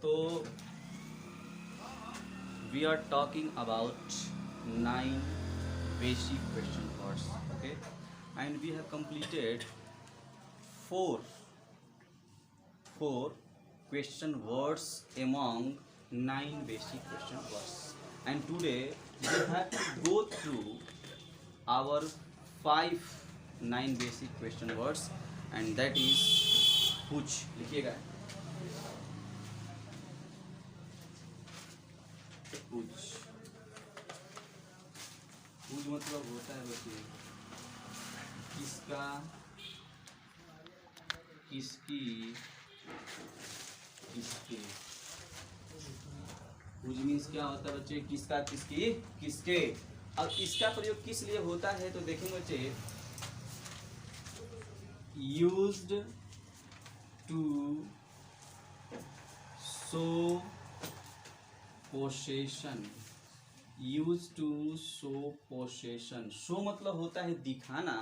तो we are talking about 9 basic question words, okay, and we have completed four question words among 9 basic question words, and today we have to go through our 9 basic question words, and that is which लिखिएगा which मतलब होता है बच्चे किसका, किसकी, किसके। which means क्या होता है बच्चे, किसका, किसकी, किसके। अब इसका प्रयोग किस लिए होता है तो देखेंगे बच्चे, used to show possession, use to show possession. Show मतलब होता है दिखाना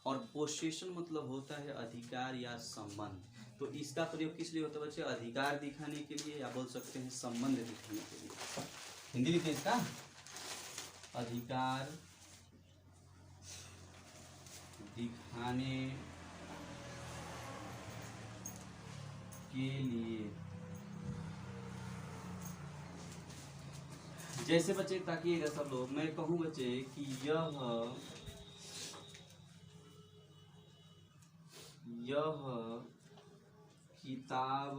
और पोसेशन मतलब होता है अधिकार या संबंध। तो इसका प्रयोग किस लिए होता है बच्चे, अधिकार दिखाने के लिए, या बोल सकते हैं संबंध दिखाने के लिए। हिंदी लिखते हैं इसका, अधिकार दिखाने के लिए। जैसे बच्चे ताकिएगा सब लोग, मैं कहूँ बच्चे कि यह किताब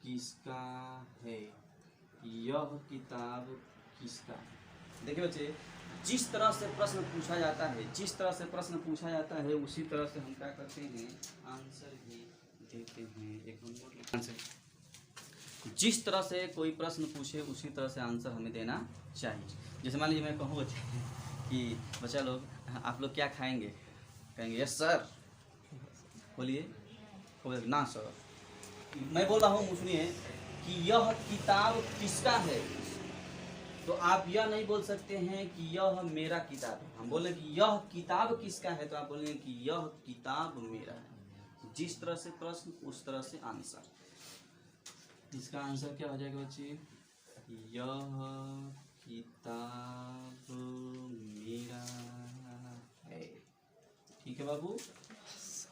किसका है, यह किताब किसका। देखिए बच्चे, जिस तरह से प्रश्न पूछा जाता है, जिस तरह से प्रश्न पूछा जाता है उसी तरह से हम क्या करते हैं, आंसर भी देते हैं। एक नंबर आंसर, जिस तरह से कोई प्रश्न पूछे उसी तरह से आंसर हमें देना चाहिए। जैसे मान लीजिए मैं कहूँ बच्चे कि बच्चा लोग आप लोग क्या खाएंगे, कहेंगे यस सर, बोलिए ना सर। मैं बोल रहा हूँ, सुनिए कि यह किताब किसका है, तो आप यह नहीं बोल सकते हैं कि यह मेरा किताब है। हम बोले कि यह किताब किसका है, तो आप बोलेंगे कि यह किताब मेरा है। जिस तरह से प्रश्न उस तरह से आंसर। इसका आंसर क्या हो जाएगा बच्चे, यह किताब मेरा है। ठीक है बाबू।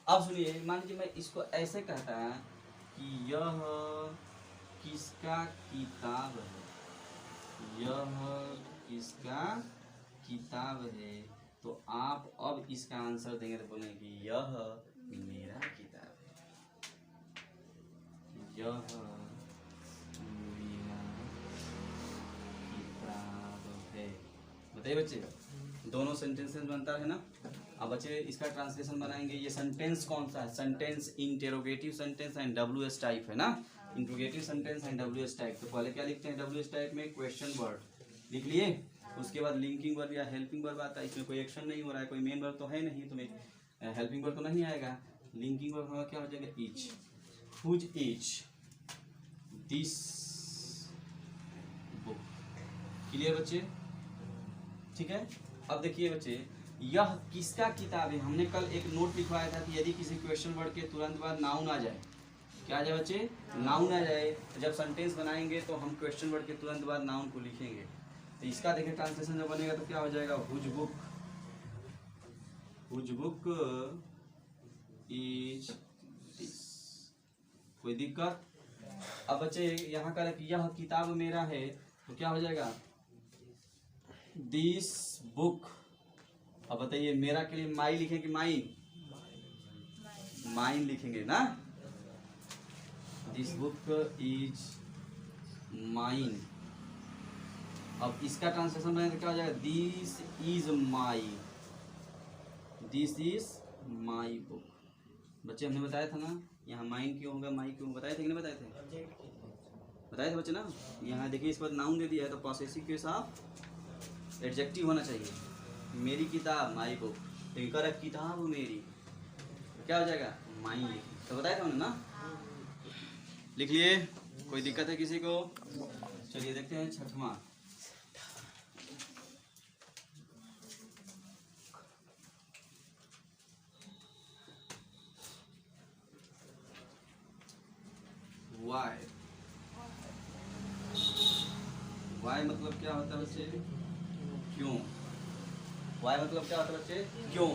अब सुनिए, मान लीजिए मैं इसको ऐसे कहता कि यह किसका किताब है, यह किसका किताब है, तो आप अब इसका आंसर देंगे तो बोलेंगे कि यह मेरा किताब है, यह मेरा किताब है। बताइए बच्चे, दोनों सेंटेंसेस बनता है ना। अब बच्चे इसका ट्रांसलेशन बनाएंगे। ये सेंटेंस कौन सा है, sentence interrogative sentence and WS type है ना, interrogative sentence and WS type. तो पहले क्या लिखते हैं, डब्ल्यूएस टाइप में क्वेश्चन वर्ड लिख लिए, उसके बाद लिंकिंग वर्ब या हेल्पिंग वर्ब आता है। इसमें कोई एक्शन नहीं हो रहा है, कोई मेन वर्ब तो है नहीं, तो मैं हेल्पिंग वर्ब तो नहीं आएगा। लिंकिंग वर्ब हमारा क्या हो जाएगा, each, whose each this book. Clear बच्चे, ठीक है। अब देखिए बच्चे, यह किसका किताब है। हमने कल एक नोट लिखवाया था कि यदि किसी क्वेश्चन वर्ड के तुरंत बाद नाउन आ जाए, क्या आ जाए बच्चे, नाउन आ जाए, तो जब सेंटेंस बनाएंगे तो हम क्वेश्चन वर्ड के तुरंत बाद नाउन को लिखेंगे। तो इसका देखिए ट्रांसलेशन जब बनेगा तो क्या हो जाएगा, whose book, whose book is this. कोई दिक्कत। अब बच्चे यहाँ का यह किताब मेरा है, तो क्या हो जाएगा, दिस बुक। अब बताइए, मेरा के लिए माई लिखेंगे कि माइन, माइन लिखेंगे ना। This book is mine. अब इसका ट्रांसलेशन बनेगा तो क्या हो जाएगा, this is my, this is my book. बच्चे हमने बताया था ना, यहाँ माइन क्यों होगा, माई क्यों, बताए थे कि नहीं बताए थे, बताए थे बच्चे ना। यहाँ देखिए इस पर नाउन दे दिया है, तो पॉसेसिव के साथ एडजेक्टिव होना चाहिए। मेरी किताब माई बुक, लेकिन कर किताब मेरी, तो क्या हो जाएगा, माई लिखी। तो बताया था हमने ना, लिख लिए। कोई दिक्कत है किसी को। चलिए देखते हैं छठवां। वाई वाई मतलब क्या होता है बच्चे? क्यों। वाई मतलब क्या होता है बच्चे? क्यों।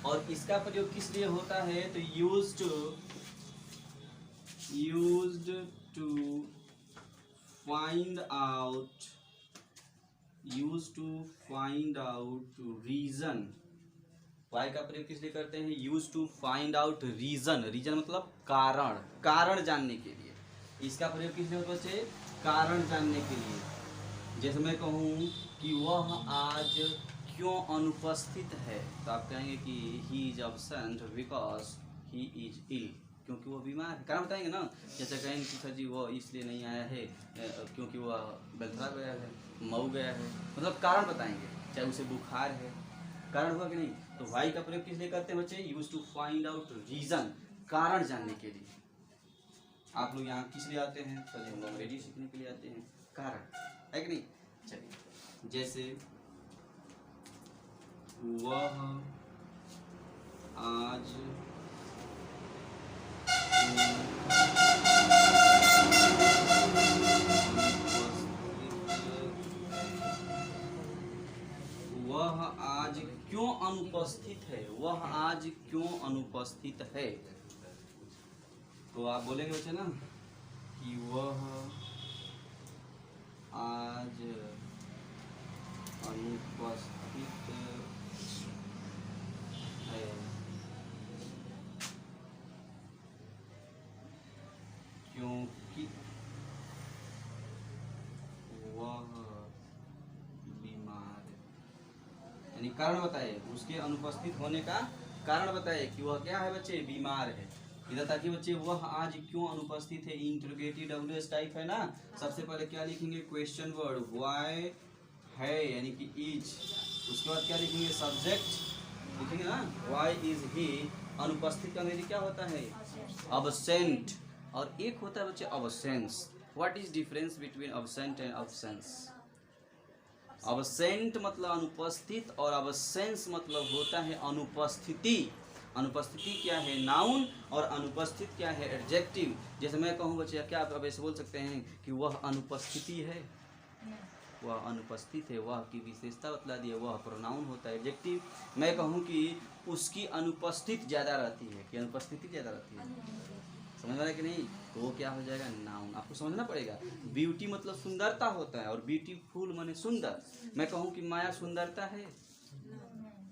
और इसका प्रयोग किस लिए होता है? तो used to find out reason. Why का प्रयोग किस लिए करते हैं? Use to find out reason. Reason मतलब कारण, कारण जानने के लिए। इसका प्रयोग किस लिए होता है बच्चे? कारण जानने के लिए। जैसे मैं कहूँ कि वह आज क्यों अनुपस्थित है, तो आप कहेंगे कि he is absent because he is ill, क्योंकि वो बीमार है। कारण बताएंगे ना। जैसे कहेंगे कि सर जी वो इसलिए नहीं आया है क्योंकि वह बेलथरा गया है, मऊ गया है, मतलब कारण बताएंगे। चाहे उसे बुखार है, कारण हुआ कि नहीं। तो वाई का प्रयोग किस लिए करते हैं बच्चे? Use to find out reason, कारण जानने के लिए। आप लोग यहाँ किस लिए आते हैं? सर जी हम लोग रेडियो सीखने के लिए आते हैं, कारण है कि नहीं। चलिए, जैसे वह आज वह आज क्यों अनुपस्थित है, वह आज क्यों अनुपस्थित है। तो आप बोलेंगे बच्चे ना कि वह आज अनुपस्थित है क्योंकि वह बीमार है। यानी कारण बताए, उसके अनुपस्थित होने का कारण बताए कि वह क्या है बच्चे? बीमार है। इधर ताकि बच्चे वह आज क्यों अनुपस्थित है, इंटरोगेटिव डब्ल्यूएस टाइप है ना। सबसे पहले क्या लिखेंगे? क्वेश्चन वर्ड व्हाई है यानी कि इज। उसके बाद क्या लिखेंगे? सब्जेक्ट लिखेंगे ना। Why is he. अनुपस्थित का अंग्रेजी क्या होता है? अब्सेंट। और एक होता है बच्चे absence. What is difference between absent and absence? Absent मतलब अनुपस्थित और अब्सेंस मतलब होता है अनुपस्थिति। अनुपस्थिति क्या है? नाउन। और अनुपस्थित क्या है? एडजेक्टिव। जैसे मैं कहूँ बच्चे, क्या आप अब ऐसे बोल सकते हैं कि वह अनुपस्थिति है, वह अनुपस्थित है, वह की विशेषता बतला दी है, वह प्रोनाउन होता है, एडजेक्टिव। मैं कहूँ कि उसकी अनुपस्थित ज़्यादा रहती है, कि अनुपस्थिति ज़्यादा रहती है, समझ रहा है कि नहीं। तो वो क्या हो जाएगा? नाउन। आपको समझना पड़ेगा। ब्यूटी मतलब सुंदरता होता है, और ब्यूटीफुल माने सुंदर। मैं कहूँ कि माया सुंदरता है,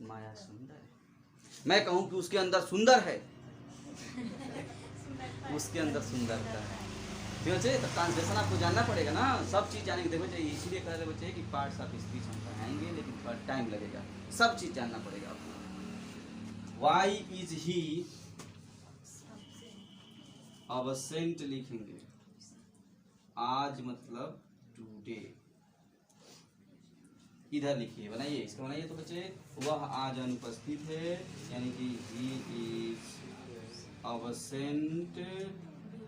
माया सुंदर है। मैं कहूँ कि उसके अंदर सुंदर है, उसके अंदर सुंदरता है। ठीक है, तो ट्रांसलेशन आपको जानना पड़ेगा ना, सब चीज़ जाने के। देखो चाहिए, इसीलिए कह रहे बच्चे कि पार्ट्स ऑफ स्पीच हम पढ़ाएंगे, लेकिन थोड़ा टाइम लगेगा, सब चीज़ जानना पड़ेगा आपको। वाई इज ही अब्सेंट लिखेंगे, आज मतलब टुडे। इधर लिखिए, बनाइए, इसको बनाइए। तो बच्चे वह आज अनुपस्थित है यानी कि he is absent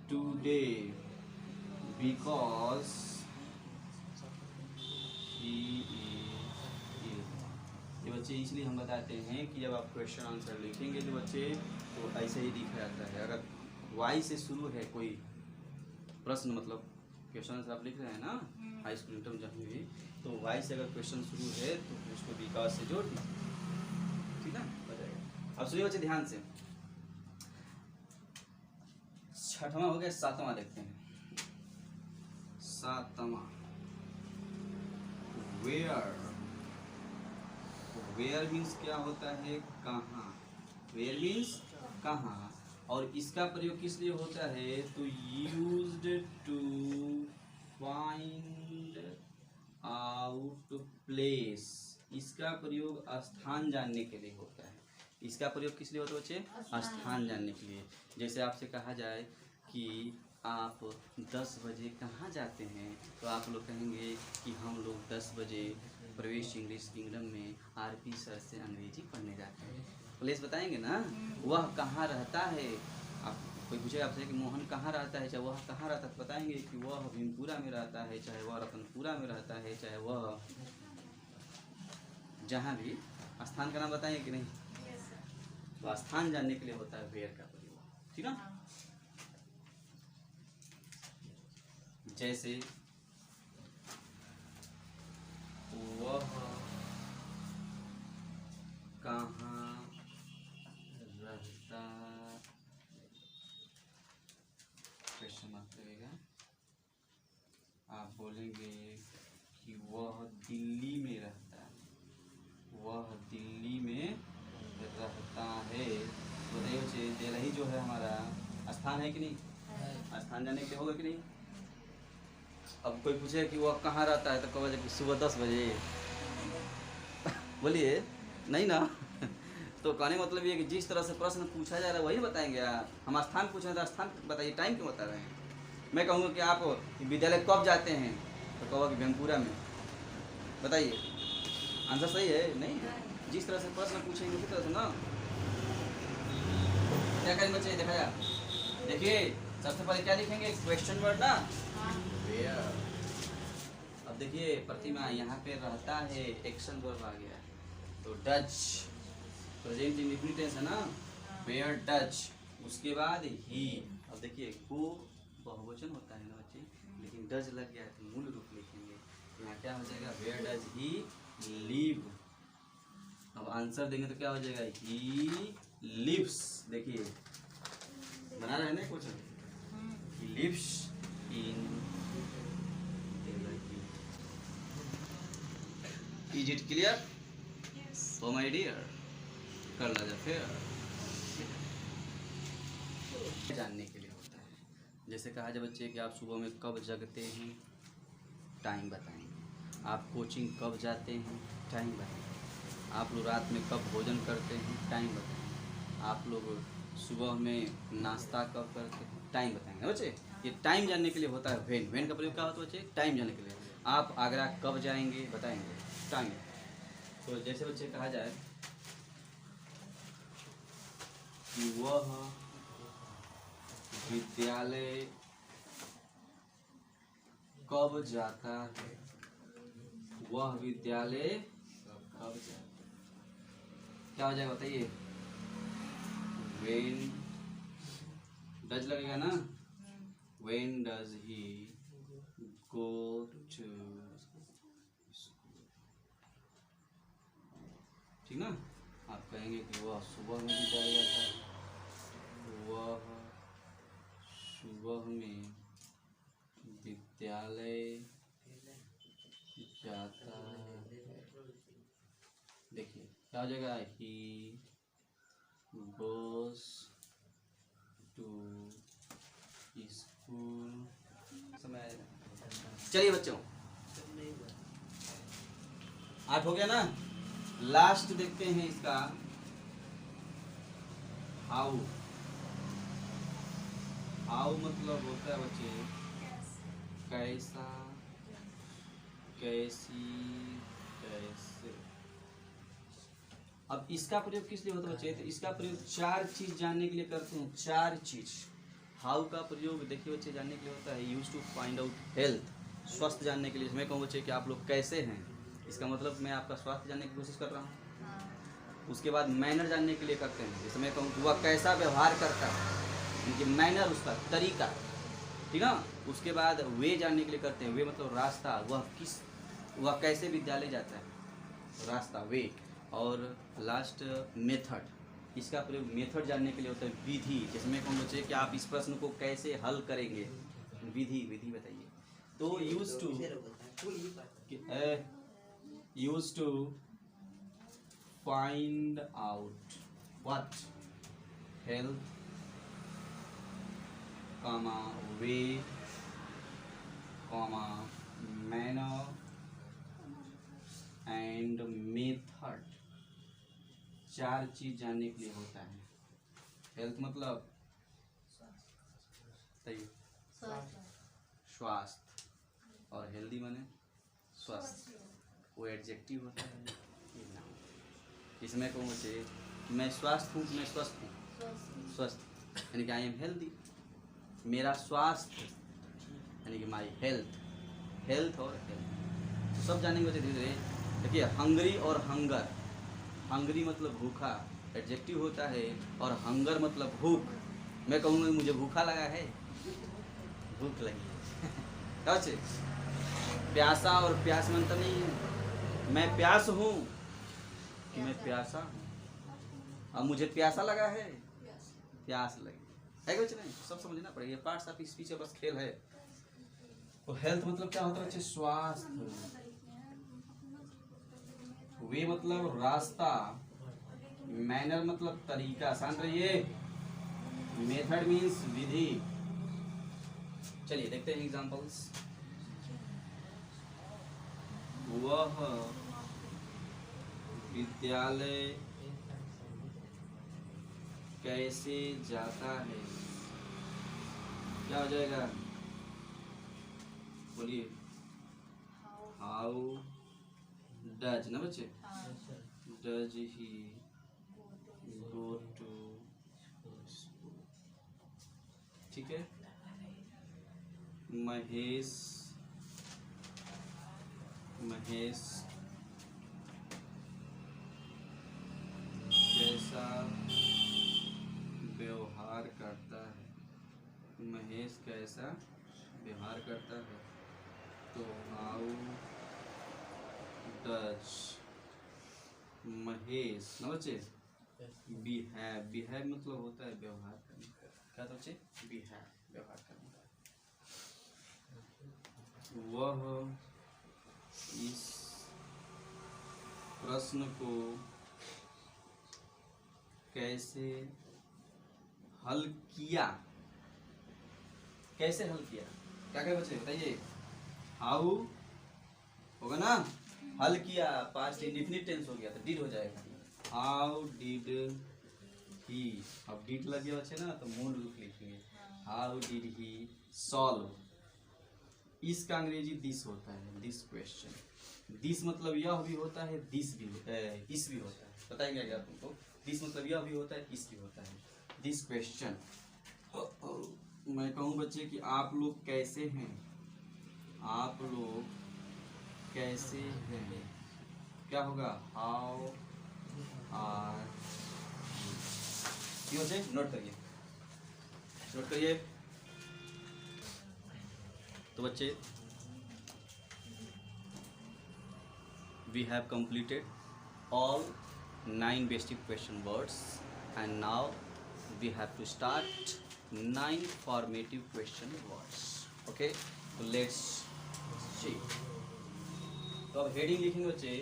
today because he is ill. ये बच्चे इसलिए हम बताते हैं कि जब आप क्वेश्चन आंसर लिखेंगे तो बच्चे तो ऐसे ही लिखा जाता है। अगर वाई से शुरू है कोई प्रश्न, मतलब क्वेश्चन आंसर आप लिख रहे हैं ना हाई स्कूल इंटर में जहाँ भी, तो वाई से अगर क्वेश्चन शुरू है तो उसको बिकॉज से जोड़ दीजिए, ठीक है, हो जाएगा। अब सुनिए बच्चे ध्यान से। छठवां हो गया, सातवां देखते हैं। सातवां वेयर। वेयर मीन्स क्या होता है? कहाँ। वेयर मीन्स कहाँ। और इसका प्रयोग किस लिए होता है? तो used to find out place. इसका प्रयोग स्थान जानने के लिए होता है। इसका प्रयोग किस लिए होता है बच्चे? स्थान जानने के लिए। जैसे आपसे कहा जाए कि आप 10 बजे कहाँ जाते हैं, तो आप लोग कहेंगे कि हम लोग 10 बजे प्रवेश इंग्लिश किंगडम में आरपी सर से अंग्रेजी पढ़ने जाते हैं। प्लेस बताएंगे ना, वह कहाँ रहता है। आप कोई पूछेगा आपसे कि मोहन कहाँ रहता है, चाहे वह कहाँ रहता है, बताएंगे कि वह भीमपुरा में रहता है, चाहे वह रतनपुरा में रहता है, चाहे वह जहाँ भी, स्थान का नाम बताएंगे कि नहीं। तो स्थान जानने के लिए होता है वेयर का प्रयोग, ठीक ना। जैसे वह कहाँ रहता, क्वेश्चन मार्क लगेगा। आप बोलेंगे कि वह दिल्ली में रहता है, वह दिल्ली में रहता है। बताइए बच्चे, दिल्ली जो है हमारा स्थान है कि नहीं? स्थान जाने के लिए होगा कि नहीं? अब कोई पूछे कि वह कहाँ रहता है तो कहोगे कि सुबह 10 बजे बोलिए नहीं ना। तो कहने का मतलब ये कि जिस तरह से प्रश्न पूछा जा रहा है वही बताएंगे यार। हम स्थान पूछ रहे हैं तो स्थान बताइए, टाइम क्यों बता रहे हैं? मैं कहूँगा कि आप विद्यालय कब जाते हैं तो कहोगे कि भेमपुरा में। बताइए, आंसर सही है? नहीं है। जिस तरह से प्रश्न पूछेंगे उसी तरह से ना। क्या करेंगे बच्चे, देखा जाए। देखिए सबसे पहले क्या लिखेंगे, क्वेश्चन वर्ड ना। अब देखिए प्रतिमा यहाँ पे रहता है, एक्शन वर्ब आ गया तो डच, प्रेजेंट इंडेफिनिट टेंस है ना, वेयर डच। उसके बाद ही, अब देखिए गो बहुवचन होता है ना बच्चे, लेकिन डच लग गया है तो मूल रूप लिखेंगे। यहाँ क्या हो जाएगा, वेयर डज ही लिव। अब आंसर देंगे तो क्या हो जाएगा, ही लिव्स। देखिए बना रहे हैं ना कुछ, he lives in Delhi. Is it clear? तो माय डियर, कर ला जा फिर जानने के लिए होता है। जैसे कहा जाए बच्चे कि आप सुबह में कब जगते हैं, टाइम बताएंगे। आप कोचिंग कब जाते हैं, टाइम बताएंगे। आप लोग रात में कब भोजन करते हैं, टाइम बताएंगे। आप लोग सुबह में नाश्ता कब करते हैं, टाइम बताएंगे बच्चे। ये टाइम जानने के लिए होता है। वेन का प्रयोग क्या होता है बच्चे, टाइम जानने के लिए। आप आगरा कब जाएंगे बताएंगे, टाइम। तो जैसे बच्चे कहा जाए कि वह विद्यालय कब जाता है, वह विद्यालय कब जाता है, क्या हो जाएगा बताइए, when डज लगेगा ना, when does he go to school। ठीक ना। आप कहेंगे कि वह सुबह में विद्यालय जाता है, वह सुबह में विद्यालय जाता है। देखिए क्या हो जाएगा, ही goes to school। समय चलिए बच्चों, 8 हो गया ना। लास्ट देखते हैं इसका, हाउ। हाउ मतलब होता है बच्चे कैसा, कैसी, कैसे। अब इसका प्रयोग किस लिए होता है बच्चे, तो इसका प्रयोग 4 चीज जानने के लिए करते हैं। 4 चीज। हाउ का प्रयोग देखिए बच्चे जानने के लिए होता है, use to find out health, स्वास्थ्य जानने के लिए। मैं कहूँ बच्चे कि आप लोग कैसे हैं, इसका मतलब मैं आपका स्वास्थ्य जानने की कोशिश कर रहा हूँ। उसके बाद मैनर जानने के लिए करते हैं, जैसे मैं कहूँ कि वह कैसा व्यवहार करता है, उनकी मैनर, उसका तरीका, ठीक ना। उसके बाद वे जानने के लिए करते हैं, वे मतलब रास्ता, वह कैसे विद्यालय जाता है, रास्ता, वे। और लास्ट मेथड, इसका प्रयोग मेथड जानने के लिए होता है, विधि। जैसे मैं कहूँ बच्चे कि आप इस प्रश्न को कैसे हल करेंगे, विधि, विधि बताइए। तो use to find out what, health, comma way, comma manner and method। 4 चीज जानने के लिए होता है। हेल्थ मतलब सही स्वास्थ्य, और हेल्दी माने स्वस्थ, वो एडजेक्टिव होता है, ये नाउन। इसमें कहूँ मुझे मैं स्वस्थ हूँ, मैं स्वस्थ हूँ, स्वस्थ यानी कि आई एम हेल्दी। मेरा स्वास्थ्य यानी कि माई हेल्थ, हेल्थ और हेल्थ तो सब जानेंगे बच्चे धीरे धीरे। देखिए हंगरी और हंगर, हंगरी मतलब भूखा, एडजेक्टिव होता है, और हंगर मतलब भूख। मैं कहूँगा मुझे भूखा लगा है, भूख लगी है। क्या बच्चे, प्यासा और प्यास में अंतर नहीं है, मैं प्यास हूँ कि मैं प्यासा हूँ। अब मुझे प्यासा लगा है, प्यास लगी है कि नहीं, सब समझना पड़ेगा। पार्ट्स ऑफ स्पीच बस खेल है। तो हेल्थ मतलब क्या होता है बच्चे? स्वास्थ्य। वे मतलब रास्ता, मैनर मतलब तरीका। शांत रहिए। मेथड मीन्स विधि। चलिए देखते हैं एग्जांपल्स। वह विद्यालय कैसे जाता है? क्या हो जाएगा? बोलिए। हाउ डज ना बच्चे, does he go to school. ठीक है। महेश कैसा व्यवहार करता है? महेश कैसा व्यवहार करता है? तो हाउ डज महेश ना बच्चे बिहेव मतलब होता है व्यवहार करना। क्या तो बच्चे? बिहेव व्यवहार करना। वह इस प्रश्न को कैसे हल किया? कैसे हल किया? क्या क्या बच्चे बताइए। हाउ होगा ना, हल किया पास्ट इंडेफिनिट टेंस हो गया तो डिड हो जाएगा। हाउ डिड ही, अब डिड लग गया बच्चे ना तो मूड रूप लिखेंगे। How did he solve. इसका अंग्रेजी दिस होता है, दिस क्वेश्चन। दिस मतलब यह भी होता है, दिस भी होता है, इस भी होता है। बताएंगे क्या तुमको? दिस मतलब यह भी होता है, इस भी होता है। This question. मैं कहूँ बच्चे कि आप लोग कैसे हैं? आप लोग कैसे हैं? क्या होगा? How are you. बच्चे नोट करिए, नोट करिए। तो बच्चे we have completed all 9 basic question words and now we have to start 9 formative question words. Okay, so let's see. तो अब हेडिंग लिखेंगे बच्चे।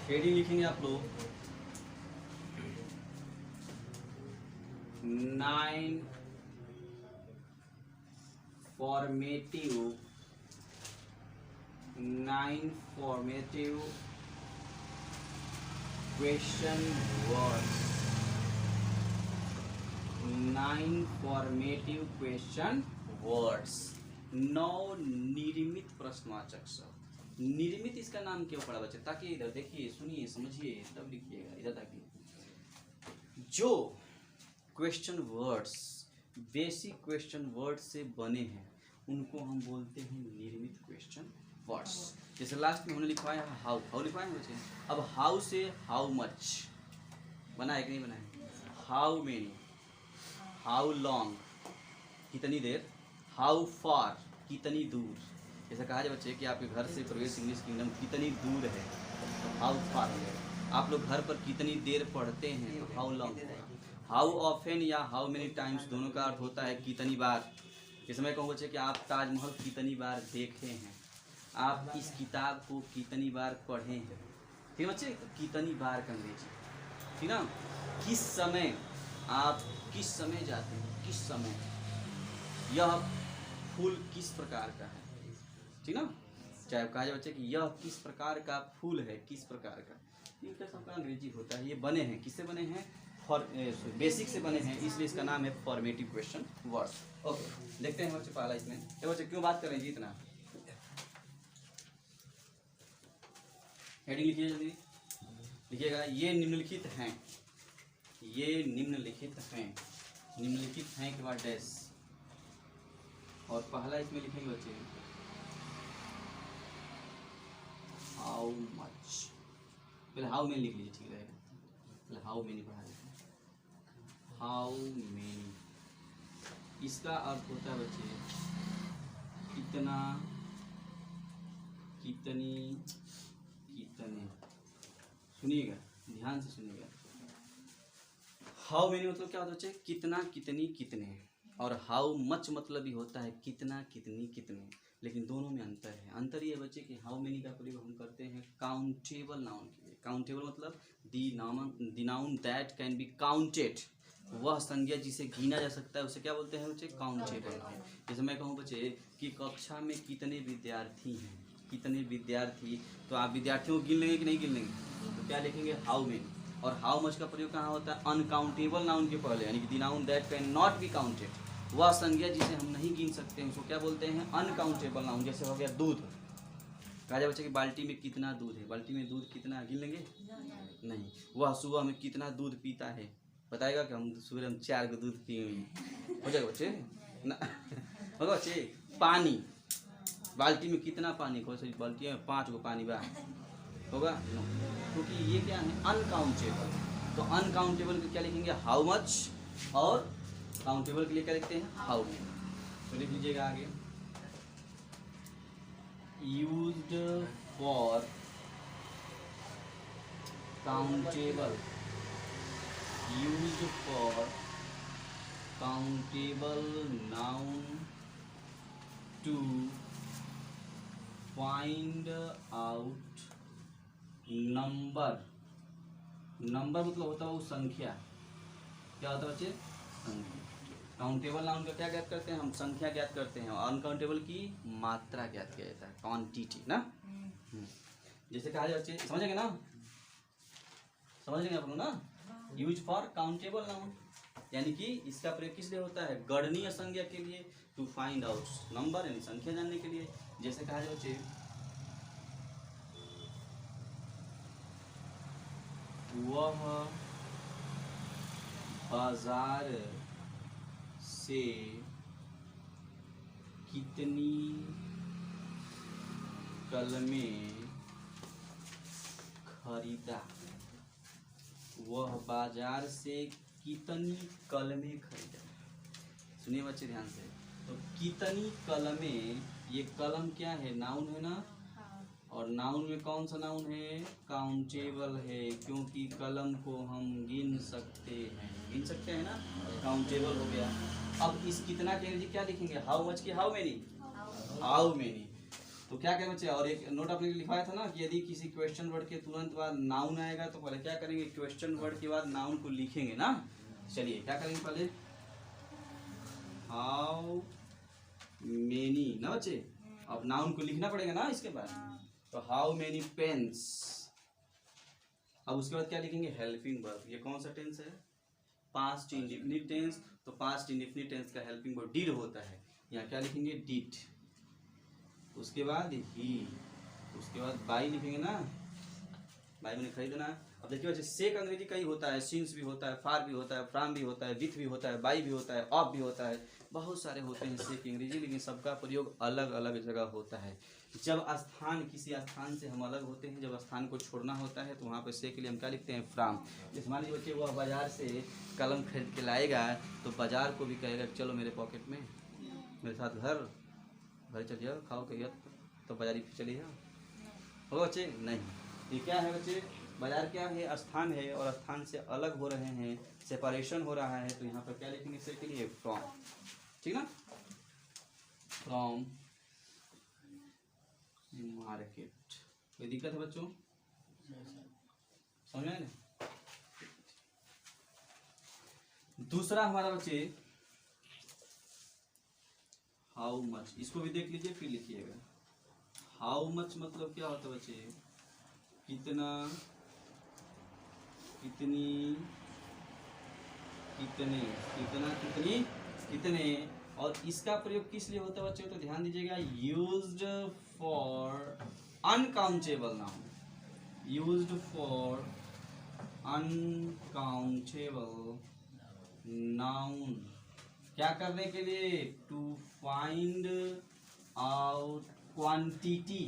हेडिंग लिखेंगे आप लोग 9 formative question words। 9 formative question words। 9 निर्मित प्रश्नवाचक शब्द। निर्मित इसका नाम क्यों पड़ा बच्चे? ताकि इधर देखिए, सुनिए, समझिए, तब लिखिएगा। इधर ताकि जो question words basic question words से बने हैं उनको हम बोलते हैं निर्मित क्वेश्चन वर्ड्स। जैसे लास्ट में हमने लिखवाया है हाउ। हाउ लिखवाए हैं बच्चे। अब हाउ से हाउ मच बना है कि नहीं बना है? हाउ मेनी, हाउ लॉन्ग कितनी देर, हाउ फार कितनी दूर। जैसा कहा जाए बच्चे कि आपके घर से प्रवेश इंग्लिश किंगडम कितनी दूर है, तो हाउ फार है। आप लोग घर पर कितनी देर पढ़ते हैं, तो हाउ लॉन्ग। हाउ ऑफेन या हाउ मेनी टाइम्स दोनों का अर्थ होता है कितनी बार। जैसे मैं कहूँ बच्चे कि आप ताजमहल कितनी बार देखे हैं, आप इस किताब को कितनी बार पढ़े हैं। ठीक है बच्चे, तो कितनी बार का अंग्रेजी। ठीक ना। किस समय, आप किस समय जाते हैं, किस समय। यह फूल किस प्रकार का है। ठीक ना। चाहे कहा जाए बच्चे कि यह किस प्रकार का फूल है, किस प्रकार का। इनका सबका अंग्रेजी होता है। ये बने हैं, किससे बने हैं? बेसिक से बने हैं, इसलिए इसका नाम है फॉर्मेटिव क्वेश्चन वर्ड्स। ओके, देखते हैं बच्चे पहला इसमें। ये बच्चे क्यों बात कर रहे हैं जी इतना? हेडिंग लिखिए जल्दी, लिखिएगा। ये निम्नलिखित हैं, ये निम्नलिखित हैं। निम्नलिखित हैं के बाद डैश, और पहला इसमें लिखेंगे बच्चे हाउ मच। पहले हाउ मेनी लिख लीजिए, ठीक रहेगा। पहले हाउ मेनी पढ़ा देते हैं। हाउ मेनी, इसका अर्थ होता है बच्चे कितना, कितनी, कितने। सुनिएगा, ध्यान से सुनिएगा। हाउ मेनी मतलब क्या होता है बच्चे, कितना, कितनी, कितने। और हाउ मच मतलब भी होता है कितना, कितनी, कितने। लेकिन दोनों में अंतर है। अंतर ये है बच्चे कि हाउ मेनी का प्रयोग हम करते हैं काउंटेबल नाउन के लिए। काउंटेबल मतलब the noun that can be counted, वह संज्ञा जिसे गिना जा सकता है उसे क्या बोलते हैं बच्चे, काउंटेबल नाउन। जैसे मैं कहूँ बच्चे कि कक्षा में कितने विद्यार्थी हैं, कितने विद्यार्थी, तो आप विद्यार्थियों को गिन लेंगे कि नहीं गिन लेंगे, तो क्या लिखेंगे, हाउ मेनी। और हाउ मच का प्रयोग कहाँ होता है, अनकाउंटेबल नाउन के पहले, यानी कि the noun that can not be counted, वह संज्ञा जिसे हम नहीं गिन सकते हैं उसको क्या बोलते हैं, अनकाउंटेबल नाउन। जैसे हो गया दूध, कहा जाए बच्चे कि बाल्टी में कितना दूध है, बाल्टी में दूध कितना, गिन लेंगे नहीं। वह सुबह में कितना दूध पीता है, बताएगा कि हम सुबह हम 4 को दूध पिए हुए, हो जाएगा बच्चे ना। होगा बच्चे, पानी, बाल्टी में कितना पानी, कौन सी बाल्टी में 5 को पानी बा, होगा नो, क्योंकि ये क्या है, अनकाउंटेबल। तो अनकाउंटेबल को क्या लिखेंगे, हाउ मच, और काउंटेबल के लिए क्या लिखते हैं, हाउ मेनी। तो लिख लीजिएगा आगे, used for countable, used for countable noun to find out number. Number मतलब होता है वो संख्या, क्या होता है बच्चे, संख्या। काउंटेबल नाउन का क्या ज्ञात करते हैं हम, संख्या ज्ञात करते हैं, और अनकाउंटेबल की मात्रा ज्ञात किया जाता है, क्वांटिटी ना। जैसे कहा जाए बच्चे, समझेंगे ना, समझेंगे आप लोग ना, यूज फॉर काउंटेबल नाउन, यानी कि इसका प्रयोग किस लिए होता है, गणनीय संज्ञा के लिए, टू फाइंड आउट नंबर यानी संख्या जानने के लिए। जैसे कहा जाए बच्चे, वह बाजार से कितनी कलमें खरीदा, वह बाजार से कितनी कलमें खरीदा। सुनिए बच्चे ध्यान से, तो कितनी कलमें, ये कलम क्या है, नाउन है ना, और नाउन में कौन सा नाउन है, काउंटेबल है, क्योंकि कलम को हम गिन सकते हैं, गिन सकते हैं ना, काउंटेबल हो गया। अब इस कितना के लिए क्या लिखेंगे, हाउ मच की हाउ मेनी, हाउ मेनी। तो क्या करें बच्चे, और एक नोट आपने लिखवाया था ना कि यदि किसी क्वेश्चन वर्ड के तुरंत बाद नाउन आएगा तो पहले क्या करेंगे, क्वेश्चन वर्ड के बाद नाउन को लिखेंगे ना। चलिए क्या करेंगे, पहले हाउ मेनी ना बच्चे, अब नाउन को लिखना पड़ेगा ना इसके बाद, तो हाउ मेनी पेन्स। अब उसके बाद क्या लिखेंगे, हेल्पिंग वर्ब। ये कौन सा टेंस है, पास्ट इंडेफिनिट टेंस, तो पास्ट इंडेफिनिट टेंस का हेल्पिंग वर्ब डिड होता है, यहाँ क्या लिखेंगे, डिड। उसके बाद ही, उसके बाद बाई लिखेंगे ना, बाई मैंने खरीदना। अब देखिए बच्चे, से का अंग्रेजी कई होता है, सिंस भी होता है, फार भी होता है, फ्रॉम भी होता है, विथ भी होता है, बाई भी होता है, ऑफ भी होता है, बहुत सारे होते हैं से की अंग्रेजी, लेकिन सबका प्रयोग अलग अलग जगह होता है। जब स्थान, किसी स्थान से हम अलग होते हैं, जब स्थान को छोड़ना होता है तो वहाँ पर से के लिए हम क्या लिखते हैं, फ्रॉम। जैसे मान लीजिए बच्चे, वह बाजार से कलम खरीद के लाएगा, तो बाजार को भी कहेगा चलो मेरे पॉकेट में, मेरे साथ घर चलिए खाओ कहिए, तो बाजारी फिर चलिए, हो बच्चे नहीं। ये क्या है बच्चे, बाजार क्या है, स्थान है, और स्थान से अलग हो रहे हैं, सेपरेशन हो रहा है, तो यहाँ पर क्या लिखेंगे से के लिए, फ्रॉम, ठीक ना, फ्रॉम मार्केट। कोई दिक्कत है बच्चों, समझ में ना। दूसरा हमारा बच्चे हाउ मच, इसको भी देख लीजिए फिर लिखिएगा। हाउ मच मतलब क्या होता है बच्चे, कितना, कितनी, कितने, कितना, कितनी, कितने। और इसका प्रयोग किस लिए होता है बच्चों, तो ध्यान दीजिएगा, used for uncountable noun, used for uncountable noun, क्या करने के लिए, to find out quantity.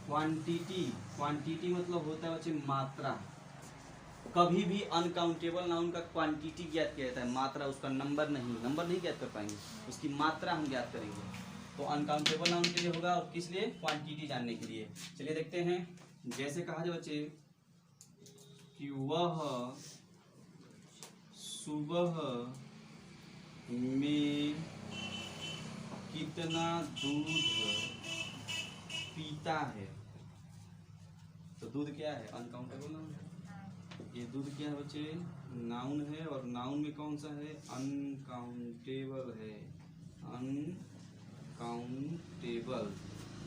Quantity, quantity मतलब होता है बच्चे मात्रा, कभी भी अनकाउंटेबल नाउन का क्वांटिटी ज्ञात किया जाता है, मात्रा, उसका नंबर नहीं ज्ञात कर पाएंगे, उसकी मात्रा हम ज्ञात करेंगे। तो अनकाउंटेबल नाउन के लिए होगा और किस लिए, क्वांटिटी जानने के लिए। चलिए देखते हैं, जैसे कहा जाए बच्चे कि वह सुबह में कितना दूध पीता है। तो दूध क्या है, अनकाउंटेबल नाउन है। ये दूध क्या है बच्चे, नाउन है, और नाउन में कौन सा है, अनकाउंटेबल है, अनकाउंटेबल।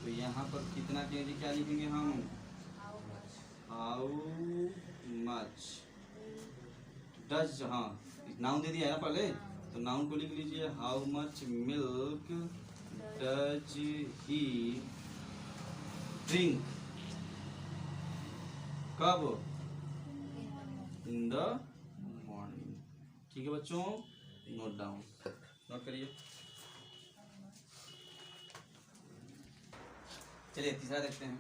तो यहाँ पर कितना के लिए क्या लिखेंगे हम, हाउ मच डज, हाँ नाउन दे दिया है ना पहले, तो नाउन को लिख लीजिए, how much milk does he drink, कब, इन द मॉर्निंग। ठीक है बच्चों, नोट डाउन, नोट करिए। चलिए तीसरा देखते हैं।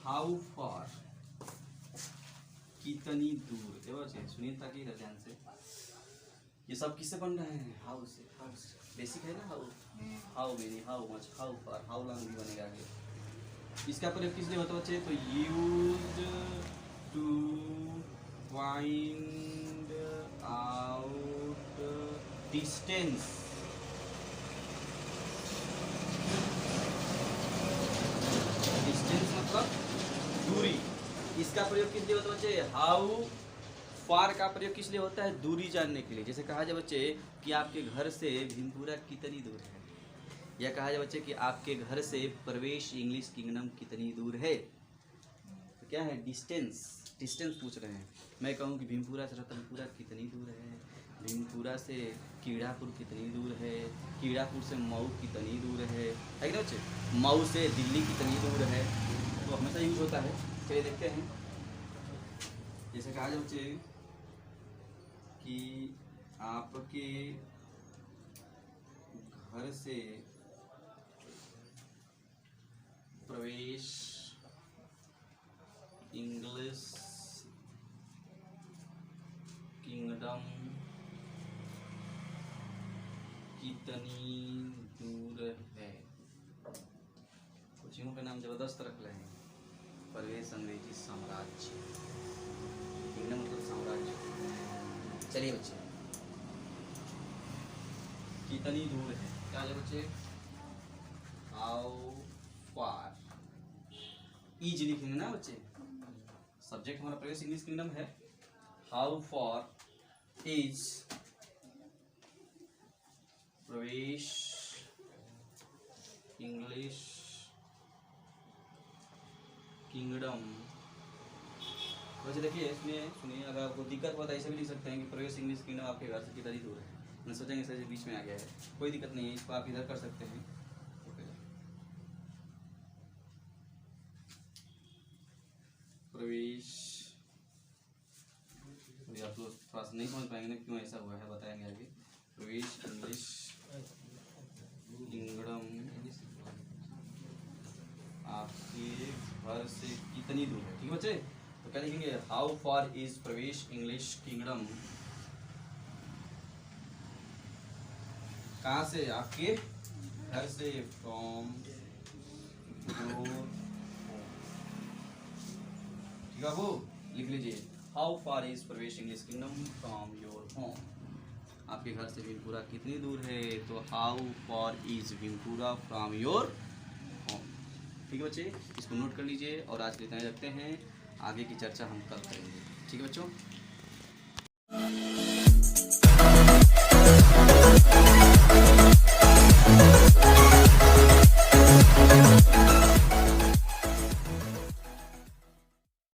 हाउ फार, कितनी दूर। देखो सुनिए ताकि ध्यान से, ये सब किससे बन रहे हैं, हाउ से, हाउ से बेसिक है ना, how, how many, how much, how far, how long भी बनेगा आगे। इसका प्रयोग किस लिए होता है बच्चे, तो used to find out distance, distance मतलब दूरी। इसका प्रयोग किस लिए होता है बच्चे, हाउ फार का प्रयोग किस लिए होता है, दूरी जानने के लिए। जैसे कहा जाए बच्चे कि आपके घर से भीमपुरा कितनी दूर है, या कहा जाए बच्चे कि आपके घर से प्रवेश इंग्लिश किंगडम कितनी दूर है। तो क्या है, डिस्टेंस, डिस्टेंस पूछ रहे हैं। मैं कहूँ कि भीमपुरा से रतनपुरा कितनी दूर है, भीमपुरा से कीड़ापुर कितनी दूर है, कीड़ापुर से मऊ कितनी दूर है कि ना बच्चे, मऊ से दिल्ली कितनी दूर है। तो हमेशा यूज होता है। चलिए देखते हैं, जैसे कहा जाए बच्चे कि आपके घर से प्रवेश इंग्लिश किंगडम कितनी दूर है। कोचिंगों का नाम जबरदस्त रख रहे हैं, प्रवेश अंग्रेजी साम्राज्य, किंगडम मतलब साम्राज्य। चलिए बच्चे, कितनी दूर है, क्या है बच्चे, हाउ फार, इज लिखेंगे ना बच्चे, सब्जेक्ट हमारा प्रवेश इंग्लिश किंगडम है, हाउ फार इज प्रवेश इंग्लिश किंगडम। वैसे देखिए इसमें सुनिए, अगर आपको दिक्कत हुआ तो ऐसे भी लिख सकते हैं कि प्रवेश इंग्लिश किंगडम आपके घर से कितनी दूर है। मैं सोचेंगे सर बीच में आ गया है, कोई दिक्कत नहीं है, इसको आप इधर कर सकते हैं। प्रवेश, आप लोग थोड़ा सा नहीं समझ पाएंगे ना क्यों ऐसा हुआ है, बताएंगे आगे। प्रवेश इंग्लिश किंगडम आपके घर से कितनी दूर है। ठीक है बच्चे, तो क्या लिखेंगे, हाउ फार इज प्रवेश इंग्लिश किंगडम, कहाँ से, आपके घर से, फ्रॉम योर, ठीक है वो लिख लीजिए, हाउ फार इज प्रवेश English kingdom from your home, आपके घर से भीमपुरा कितनी दूर है, तो how far is Bhimpura from your home. ठीक है बच्चे, इसको नोट कर लीजिए और आज के लिए इतना रखते हैं, आगे की चर्चा हम कल करेंगे। ठीक है बच्चों।